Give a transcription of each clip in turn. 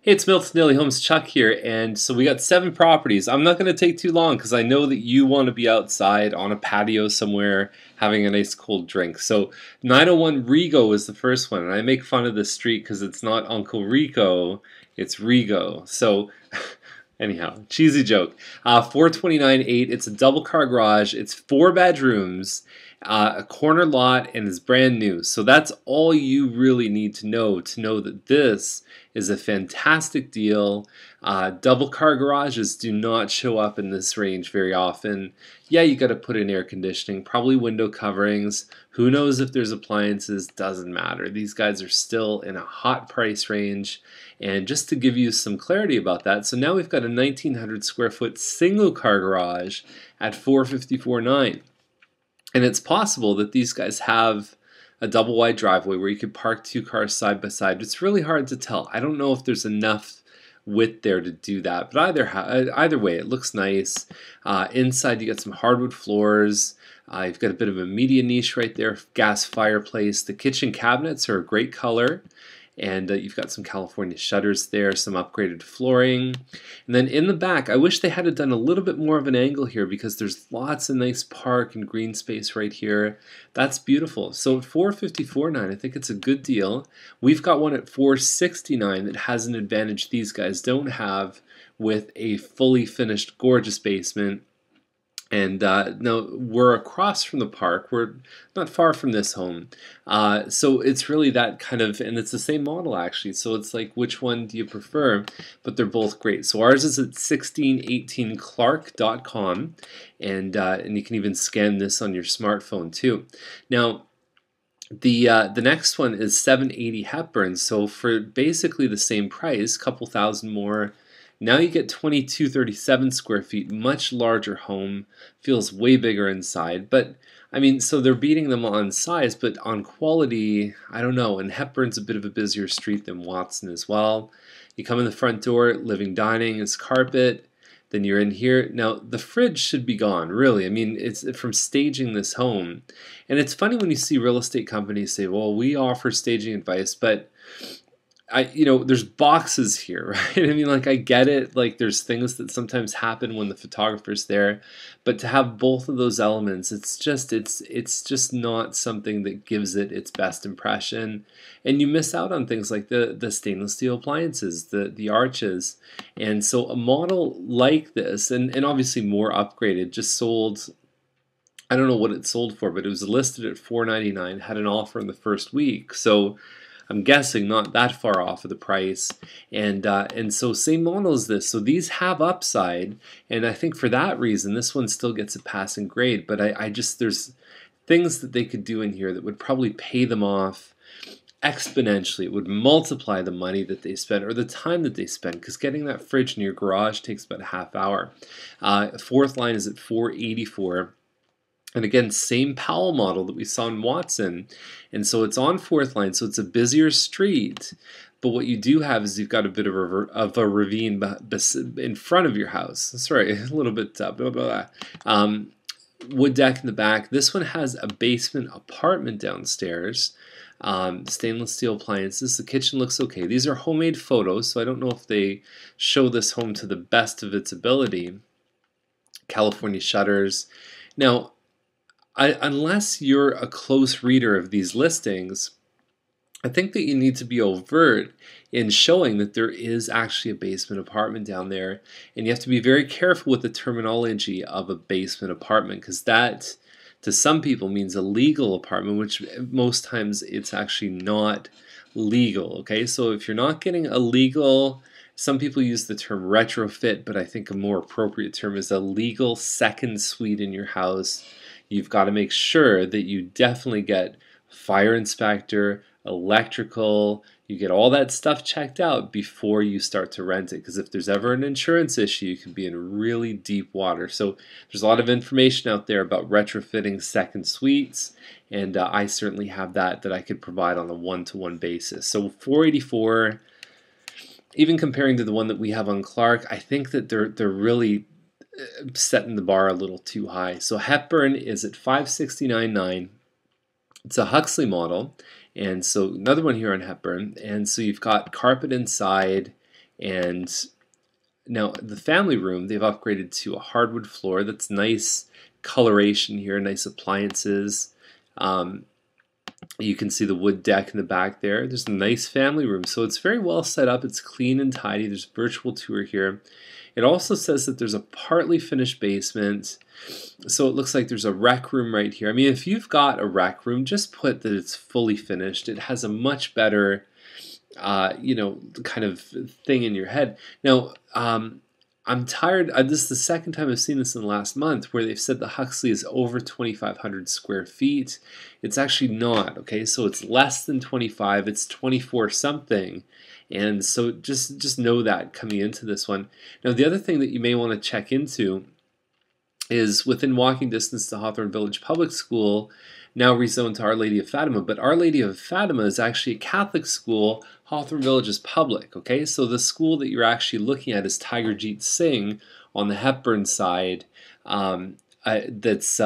Hey, it's Milton Daily Homes Chuck here, and so we got 7 properties. I'm not going to take too long because I know that you want to be outside on a patio somewhere having a nice cold drink. So 901 Rigo is the first one, and I make fun of this street because it's not Uncle Rico, it's Rigo. So anyhow, cheesy joke. 429.8. It's a double car garage. It's 4 bedrooms, a corner lot, and is brand new. So that's all you really need to know that this is a fantastic deal. Double car garages do not show up in this range very often. Yeah, you got to put in air conditioning, probably window coverings. Who knows if there's appliances? Doesn't matter. These guys are still in a hot price range. And just to give you some clarity about that, so now we've got a 1,900 square foot single car garage at 454.9. And it's possible that these guys have a double wide driveway where you could park 2 cars side by side. It's really hard to tell. I don't know if there's enough width there to do that, but either way, it looks nice. Inside, you got some hardwood floors. You've got a bit of a media niche right there, gas fireplace. The kitchen cabinets are a great color. And you've got some California shutters there, some upgraded flooring. And then in the back, I wish they had done a little bit more of an angle here because there's lots of nice park and green space right here. That's beautiful. So at 454.9, I think it's a good deal. We've got one at 469 that has an advantage these guys don't have with a fully finished gorgeous basement. And now we're across from the park. We're not far from this home. So it's really that kind of, and it's the same model actually. So it's like, which one do you prefer? But they're both great. So ours is at 1618clark.com. And you can even scan this on your smartphone too. Now, the next one is 780 Hepburn. So for basically the same price, couple thousand more. Now you get 2237 square feet, much larger home, feels way bigger inside. But I mean, so they're beating them on size, but on quality, I don't know. And Hepburn's a bit of a busier street than Watson as well. You come in the front door, living dining is carpet. Then you're in here. Now the fridge should be gone, really. I mean, it's from staging this home. And it's funny when you see real estate companies say, well, we offer staging advice, but there's boxes here, right? I mean, like, I get it. Like, there's things that sometimes happen when the photographer's there, but to have both of those elements, it's just not something that gives it its best impression, and you miss out on things like the stainless steel appliances, the arches, and so a model like this, and obviously more upgraded, just sold. I don't know what it sold for, but it was listed at $499, had an offer in the first week, so I'm guessing not that far off of the price, and so same model as this. So these have upside, and I think for that reason, this one still gets a passing grade. But I just there's things that they could do in here that would probably pay them off exponentially. It would multiply the money that they spend or the time that they spend, because getting that fridge in your garage takes about a half hour. Fourth line is at 484. And again, same Powell model that we saw in Watson. And so it's on fourth line, so it's a busier street. But what you do have is you've got a bit of a ravine in front of your house. Sorry, a little bit blah, blah, blah. Wood deck in the back. This one has a basement apartment downstairs. Stainless steel appliances. The kitchen looks okay. These are homemade photos, so I don't know if they show this home to the best of its ability. California shutters. Now, unless you're a close reader of these listings, I think that you need to be overt in showing that there is actually a basement apartment down there, and you have to be very careful with the terminology of a basement apartment, because that to some people means a legal apartment, which most times it's actually not legal. Okay, so if you're not getting a legal, some people use the term retrofit, but I think a more appropriate term is a legal second suite in your house. You've got to make sure that you definitely get fire inspector, electrical, you get all that stuff checked out before you start to rent it, because if there's ever an insurance issue, you can be in really deep water. So there's a lot of information out there about retrofitting second suites, and I certainly have that I could provide on a one-to-one basis. So 484, even comparing to the one that we have on Clark, I think that they're really setting the bar a little too high. So Hepburn is at 569.9. It's a Huxley model, and so another one here on Hepburn. And so you've got carpet inside, And now the family room, they've upgraded to a hardwood floor. That's nice coloration here, nice appliances. You can see the wood deck in the back there. There's a nice family room, so it's very well set up. It's clean and tidy. There's a virtual tour here. It also says that there's a partly finished basement, so it looks like there's a rec room right here. I mean, if you've got a rec room, just put that it's fully finished. It has a much better you know, kind of thing in your head. Now, I'm tired. This is the second time I've seen this in the last month where they've said the Huxley is over 2,500 square feet. It's actually not, okay? So it's less than 25. It's 24 something. And so just know that coming into this one. Now, the other thing that you may want to check into is within walking distance to Hawthorne Village Public School, now rezoned to Our Lady of Fatima, but Our Lady of Fatima is actually a Catholic school. Hawthorne Village is public, okay? So the school that you're actually looking at is Tiger Jeet Singh on the Hepburn side, that's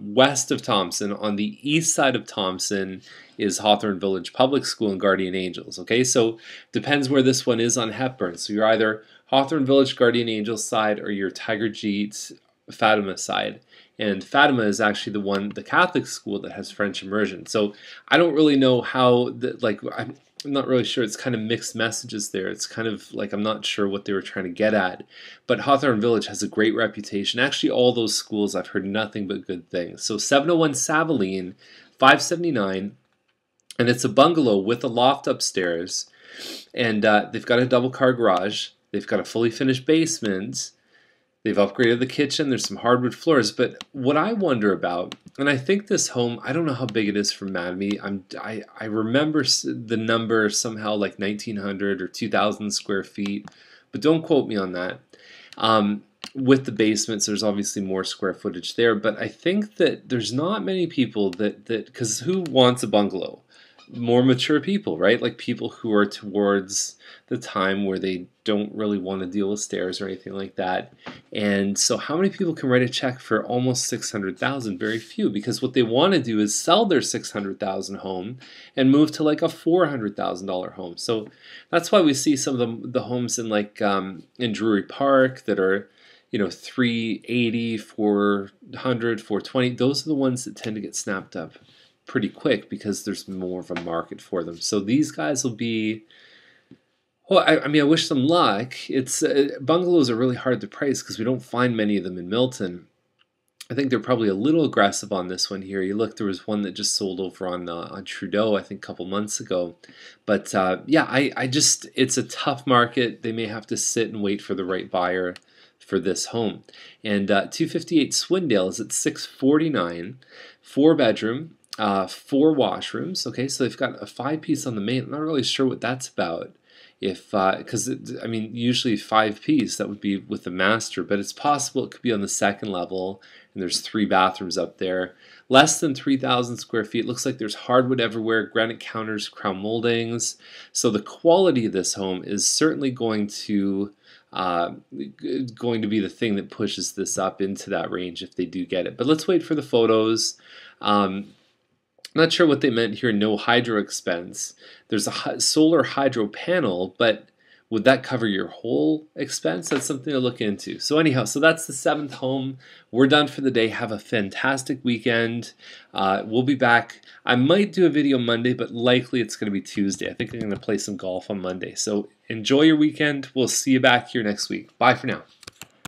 west of Thompson. On the east side of Thompson is Hawthorne Village Public School and Guardian Angels, okay? So depends where this one is on Hepburn. So you're either Hawthorne Village Guardian Angels side or your Tiger Jeet Fatima side. And Fatima is actually the Catholic school that has French immersion. So I don't really know how, I'm not really sure. It's kind of mixed messages there. It's kind of like I'm not sure what they were trying to get at. But Hawthorne Village has a great reputation. Actually, all those schools, I've heard nothing but good things. So 701 Savaline, 579, and it's a bungalow with a loft upstairs. And they've got a double-car garage. They've got a fully finished basement. They've upgraded the kitchen. There's some hardwood floors. But what I wonder about, and I think this home, I don't know how big it is from Mattamy. I remember the number somehow like 1,900 or 2,000 square feet, but don't quote me on that. With the basements, there's obviously more square footage there. But I think that there's not many people because who wants a bungalow? More mature people, right? Like people who are towards the time where they don't really want to deal with stairs or anything like that. And so how many people can write a check for almost $600,000? Very few, because what they want to do is sell their $600,000 home and move to like a $400,000 home. So that's why we see some of the homes in like in Drury Park that are, you know, 380, 400, 420. Those are the ones that tend to get snapped up pretty quick because there's more of a market for them. So these guys will be, well, I mean, I wish them luck. It's bungalows are really hard to price because we don't find many of them in Milton. I think they're probably a little aggressive on this one here. You look, there was one that just sold over on Trudeau, I think, a couple months ago. But yeah, I just, it's a tough market. They may have to sit and wait for the right buyer for this home. And 258 Swindale is at $649, 4-bedroom. 4 washrooms. Okay, so they've got a 5-piece on the main. I'm not really sure what that's about. If because I mean, usually 5-piece that would be with the master, but it's possible it could be on the second level. And there's 3 bathrooms up there. Less than 3,000 square feet. Looks like there's hardwood everywhere, granite counters, crown moldings. So the quality of this home is certainly going to be the thing that pushes this up into that range if they do get it. But let's wait for the photos. Not sure what they meant here, no hydro expense. There's a solar hydro panel, but would that cover your whole expense? That's something to look into. So anyhow, so that's the 7th home. We're done for the day. Have a fantastic weekend. We'll be back. I might do a video Monday, but likely it's going to be Tuesday. I think I'm going to play some golf on Monday. So enjoy your weekend. We'll see you back here next week. Bye for now.